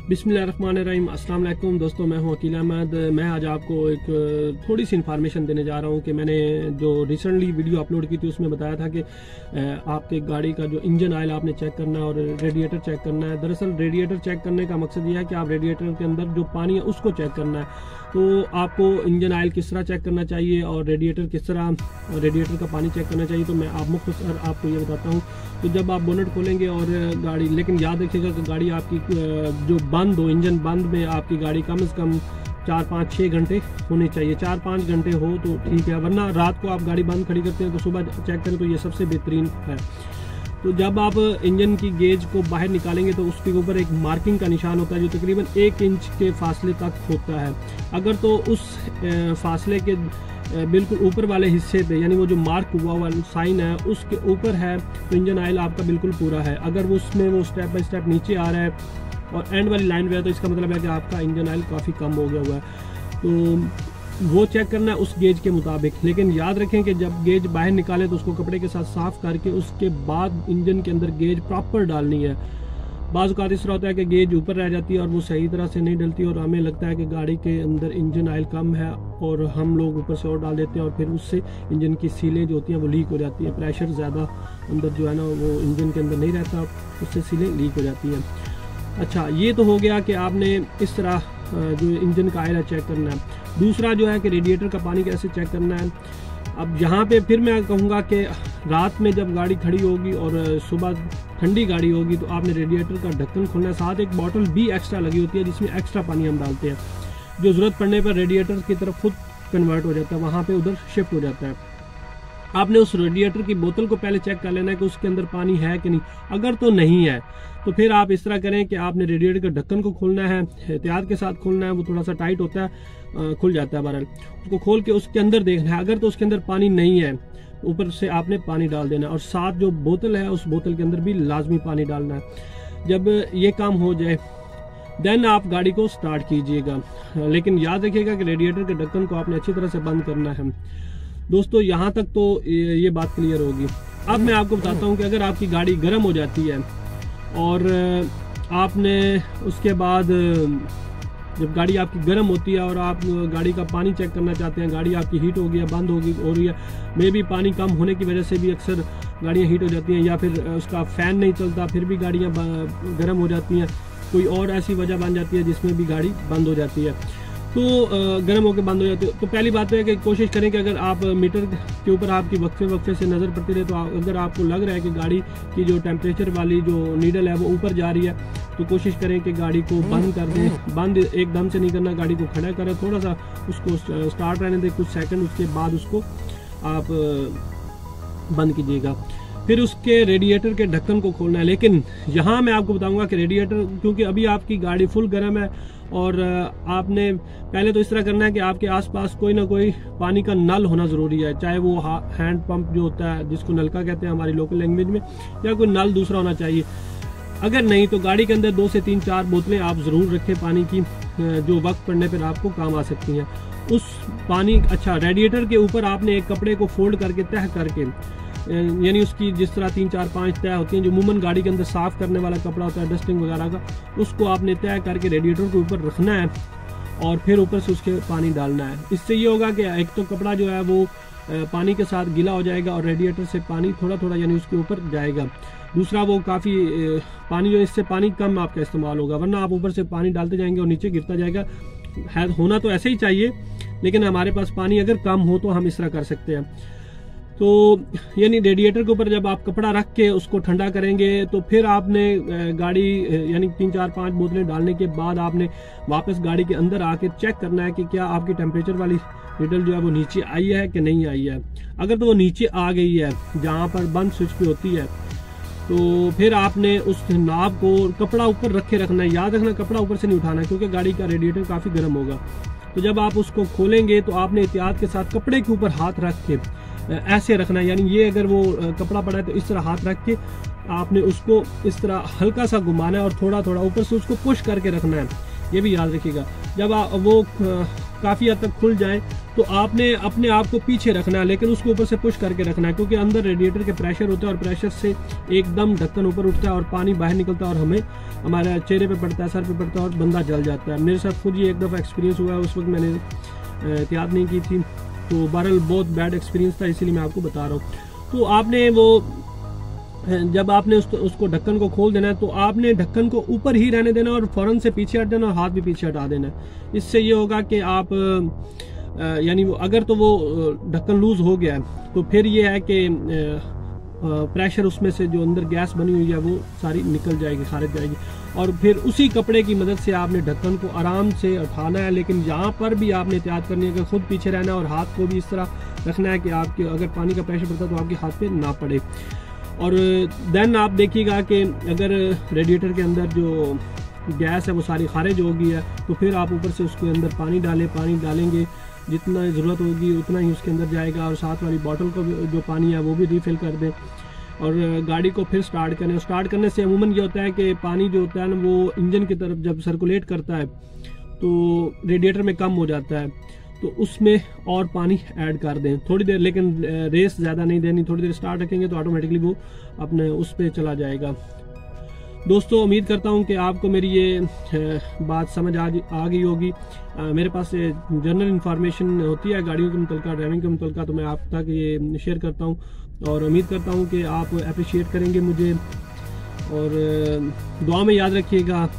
बिस्मिल्लाहिर्रहमानिर्रहीम। अस्सलाम वालेकुम दोस्तों, मैं हूं अकील अहमद। मैं आज आपको एक थोड़ी सी इन्फॉर्मेशन देने जा रहा हूं कि मैंने जो रिसेंटली वीडियो अपलोड की थी उसमें बताया था कि आपके गाड़ी का जो इंजन ऑयल आपने चेक करना है और रेडिएटर चेक करना है। दरअसल रेडिएटर चेक करने का मकसद यह है कि आप रेडिएटर के अंदर जो पानी है उसको चेक करना है। तो आपको इंजन ऑयल किस तरह चेक करना चाहिए और रेडिएटर किस तरह रेडिएटर का पानी चेक करना चाहिए, तो मैं मुख्तसर आपको ये बताता हूँ। तो जब आप बोनट खोलेंगे और गाड़ी, लेकिन याद रखिएगा कि गाड़ी आपकी जो बंद हो, इंजन बंद में आपकी गाड़ी कम से कम 4, 5, 6 घंटे होने चाहिए। 4-5 घंटे हो तो ठीक है, वरना रात को आप गाड़ी बंद खड़ी करते हैं तो सुबह चेक करें तो ये सबसे बेहतरीन है। तो जब आप इंजन की गेज को बाहर निकालेंगे तो उसके ऊपर एक मार्किंग का निशान होता है जो तकरीबन 1 इंच के फासले तक होता है। अगर तो उस फासले के बिल्कुल ऊपर वाले हिस्से पे, यानी वो जो मार्क हुआ साइन है उसके ऊपर है, तो इंजन ऑयल आपका बिल्कुल पूरा है। अगर उसमें वो स्टेप बाय स्टेप नीचे आ रहा है और एंड वाली लाइन पे है तो इसका मतलब है कि आपका इंजन ऑयल काफ़ी कम हो गया हुआ है। तो वो चेक करना है उस गेज के मुताबिक। लेकिन याद रखें कि जब गेज बाहर निकालें तो उसको कपड़े के साथ साफ करके उसके बाद इंजन के अंदर गेज प्रॉपर डालनी है। बाज़ औक़ात इस तरह होता है कि गेज ऊपर रह जाती है और वो सही तरह से नहीं डलती और हमें लगता है कि गाड़ी के अंदर इंजन ऑयल कम है और हम लोग ऊपर से और डाल देते हैं और फिर उससे इंजन की सीलें जो होती हैं वो लीक हो जाती है। प्रेशर ज़्यादा अंदर जो है ना वो इंजन के अंदर नहीं रहता, उससे सीलें लीक हो जाती हैं। अच्छा, ये तो हो गया कि आपने इस तरह जो इंजन का ऑयल चेक करना है। दूसरा जो है कि रेडिएटर का पानी कैसे चेक करना है। अब यहाँ पे फिर मैं कहूँगा कि रात में जब गाड़ी खड़ी होगी और सुबह ठंडी गाड़ी होगी तो आपने रेडिएटर का ढक्कन खोलना है। साथ एक बोतल भी एक्स्ट्रा लगी होती है जिसमें एक्स्ट्रा पानी हम डालते हैं, जो ज़रूरत पड़ने पर रेडिएटर की तरफ खुद कन्वर्ट हो जाता है, वहाँ पे उधर शिफ्ट हो जाता है। आपने उस रेडिएटर की बोतल को पहले चेक कर लेना है कि उसके अंदर पानी है कि नहीं। अगर तो नहीं है तो फिर आप इस तरह करें कि आपने रेडिएटर के ढक्कन को खोलना है, एहतियात के साथ खोलना है। वो थोड़ा सा टाइट होता है, खुल जाता है बहरहाल। उसको खोल के उसके अंदर देखना है। अगर तो उसके अंदर पानी नहीं है ऊपर से आपने पानी डाल देना है और साथ जो बोतल है उस बोतल के अंदर भी लाजमी पानी डालना है। जब ये काम हो जाए देन आप गाड़ी को स्टार्ट कीजिएगा। लेकिन याद रखिएगा कि रेडिएटर के ढक्कन को आपने अच्छी तरह से बंद करना है। दोस्तों, यहाँ तक तो ये बात क्लियर होगी। अब मैं आपको बताता हूँ कि अगर आपकी गाड़ी गर्म हो जाती है और आपने उसके बाद जब गाड़ी आपकी गर्म होती है और आप गाड़ी का पानी चेक करना चाहते हैं, गाड़ी आपकी हीट हो गई है, बंद हो रही है, मे भी पानी कम होने की वजह से भी अक्सर गाड़ियाँ हीट हो जाती हैं, या फिर उसका फ़ैन नहीं चलता फिर भी गाड़ियाँ गर्म हो जाती हैं, कोई और ऐसी वजह बन जाती है जिसमें भी गाड़ी बंद हो जाती है, तो गर्म होकर बंद हो जाती है। तो पहली बात तो है कि कोशिश करें कि अगर आप मीटर के ऊपर आपकी वक्फे से नज़र पड़ती रहे, तो अगर आपको लग रहा है कि गाड़ी की जो टेम्परेचर वाली जो नीडल है वो ऊपर जा रही है, तो कोशिश करें कि गाड़ी को बंद कर दें। बंद एकदम से नहीं करना, गाड़ी को खड़ा करें, थोड़ा सा उसको स्टार्ट रहने दें कुछ सेकंड, उसके बाद उसको आप बंद कीजिएगा। फिर उसके रेडिएटर के ढक्कन को खोलना है। लेकिन यहाँ मैं आपको बताऊंगा कि रेडिएटर, क्योंकि अभी आपकी गाड़ी फुल गर्म है और आपने पहले तो इस तरह करना है कि आपके आसपास कोई ना कोई पानी का नल होना ज़रूरी है, चाहे वो हैंड पंप जो होता है जिसको नलका कहते हैं हमारी लोकल लैंग्वेज में, या कोई नल दूसरा होना चाहिए। अगर नहीं तो गाड़ी के अंदर 2 से 3-4 बोतलें आप ज़रूर रखें पानी की, जो वक्त पड़ने पर आपको काम आ सकती हैं। उस पानी, अच्छा, रेडिएटर के ऊपर आपने एक कपड़े को फोल्ड करके तह करके, यानी उसकी जिस तरह 3-4-5 तय होती हैं, जो अमूमन गाड़ी के अंदर साफ़ करने वाला कपड़ा होता है डस्टिंग वगैरह का, उसको आपने तय करके रेडिएटर के ऊपर रखना है और फिर ऊपर से उसके पानी डालना है। इससे ये होगा कि एक तो कपड़ा जो है वो पानी के साथ गीला हो जाएगा और रेडिएटर से पानी थोड़ा थोड़ा यानी उसके ऊपर जाएगा। दूसरा, वो काफ़ी पानी जो, इससे पानी कम आपका इस्तेमाल होगा, वरना आप ऊपर से पानी डालते जाएंगे और नीचे गिरता जाएगा। होना तो ऐसे ही चाहिए, लेकिन हमारे पास पानी अगर कम हो तो हम इस तरह कर सकते हैं। तो यानी रेडिएटर के ऊपर जब आप कपड़ा रख के उसको ठंडा करेंगे तो फिर आपने गाड़ी यानी 3-4-5 बोतलें डालने के बाद आपने वापस गाड़ी के अंदर आके चेक करना है कि क्या आपकी टेम्परेचर वाली नीडल जो है वो नीचे आई है कि नहीं आई है। अगर तो वो नीचे आ गई है जहाँ पर बंद स्विच पे होती है, तो फिर आपने उस नाब को कपड़ा ऊपर रखे रखना है। याद रखना, कपड़ा ऊपर से नहीं उठाना है क्योंकि गाड़ी का रेडिएटर काफ़ी गर्म होगा। तो जब आप उसको खोलेंगे तो आपने एहतियात के साथ कपड़े के ऊपर हाथ रख के ऐसे रखना है, यानी ये अगर वो कपड़ा पड़ा है तो इस तरह हाथ रख के आपने उसको इस तरह हल्का सा घुमाना है और थोड़ा थोड़ा ऊपर से उसको पुश करके रखना है। ये भी याद रखिएगा। जब वो काफ़ी हद तक खुल जाए तो आपने अपने आप को पीछे रखना है, लेकिन उसको ऊपर से पुश करके रखना है, क्योंकि अंदर रेडिएटर के प्रेशर होता है और प्रेशर से एकदम ढक्कन ऊपर उठता है और पानी बाहर निकलता है और हमें हमारे चेहरे पे पड़ता है, सर पे पड़ता है और बंदा जल जाता है। मेरे साथ खुद ये एक दफ़ा एक्सपीरियंस हुआ है, उस वक्त मैंने एहतियात नहीं की थी, तो बहरहाल बहुत बैड एक्सपीरियंस था, इसीलिए मैं आपको बता रहा हूँ। तो आपने वो जब आपने उसको ढक्कन को खोल देना है तो आपने ढक्कन को ऊपर ही रहने देना और फौरन से पीछे हट जाना और हाथ भी पीछे हटा देना है। इससे ये होगा कि आप यानी अगर तो वो ढक्कन लूज हो गया है तो फिर ये है कि प्रेशर उसमें से जो अंदर गैस बनी हुई है वो सारी निकल जाएगी, खारिज जाएगी, और फिर उसी कपड़े की मदद से आपने ढक्कन को आराम से उठाना है। लेकिन यहाँ पर भी आपने एहतियात करनी है कि खुद पीछे रहना है और हाथ को भी इस तरह रखना है कि आपके अगर पानी का प्रेशर पड़ता है तो आपके हाथ पे ना पड़े। और देन आप देखिएगा कि अगर रेडिएटर के अंदर जो गैस है वो सारी खारिज हो गई है तो फिर आप ऊपर से उसके अंदर पानी डालेंगे, जितना ज़रूरत होगी उतना ही उसके अंदर जाएगा, और साथ वाली बोतल को जो पानी है वो भी रिफ़िल कर दें और गाड़ी को फिर स्टार्ट करें। स्टार्ट करने से अमूमन ये होता है कि पानी जो होता है ना वो इंजन की तरफ जब सर्कुलेट करता है तो रेडिएटर में कम हो जाता है, तो उसमें और पानी ऐड कर दें थोड़ी देर, लेकिन रेस ज़्यादा नहीं देनी, थोड़ी देर स्टार्ट रखेंगे तो ऑटोमेटिकली वो अपने उस पर चला जाएगा। दोस्तों उम्मीद करता हूं कि आपको मेरी ये बात समझ आ गई होगी। मेरे पास जनरल इंफॉर्मेशन होती है गाड़ियों के मुतल्लिक़, ड्राइविंग के मुतल्लिक़, तो मैं आप तक ये शेयर करता हूं और उम्मीद करता हूं कि आप अप्रिशिएट करेंगे मुझे और दुआ में याद रखिएगा।